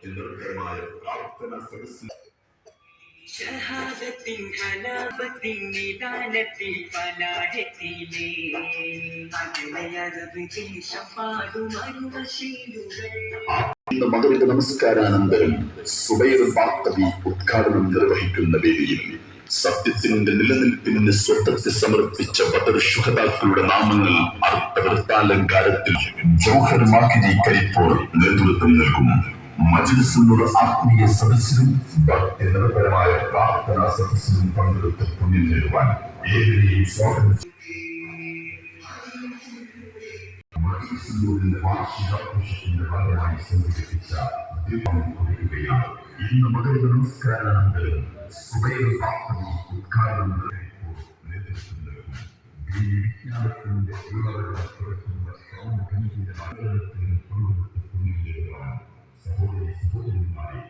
ഭക്തിനിർഭരമായ പ്രാർത്ഥന സദസ്സിൽ ഷഹാദത്തിൻ ഹലാബത്തിൻ നിദാനത്തിൽ ഫലാഹത്തിലേ അകലയറബ് ദേശം പാടും അരുവശീലുകൾ. മകരവിന്റെ നമസ്കാരാനന്തരം സുബൈർ ബാത്തവി ഉദ്ഘാടനം നിർവഹിക്കുന്ന വേദിയിൽ സത്യത്തിന്റെ നിലനിൽപ്പിന് സ്വന്തത്തെ സമർപ്പിച്ച ബദർ ശുഹദാക്കളുടെ നാമങ്ങൾ അർത്ഥവൃത്താലങ്കാരത്തിൽ ജൗഹർ മാഹിരി കരിപ്പോൾ നേതൃത്വം നൽകും. മജ്‌ലിസിനുള്ള ആത്മീയ സദസ്സിലും ഭക്തിനിർഭരമായ പ്രാർത്ഥനാ സദസ്സിലും പങ്കെടുത്ത് പുണ്യം നേടുവാൻ ഏവരെയും സ്വാഗതം. മജ്‌ലിസിന്റെ വാർഷികാഘോഷത്തിന്റെ ഭാഗമായി സംഘടിപ്പിച്ച ദീപം കുറിക്കുകയാണ്. ഇന്ന് മകരവ നമസ്കാരാനന്തരം സുബൈർ ബാത്തവി ഉദ്ഘാടനം നിർവഹിക്കുമ്പോൾ നേതൃത്വം നൽകും. വിജ്ഞാനത്തിന്റെ ഉള്ളവരുടെ തുറക്കുന്ന സൗന്ദര്യത്തിന്റെ പങ്കെടുത്ത് പുണ്യം നേടുവാൻ സഹോദരി സഹോദരന്മാരെ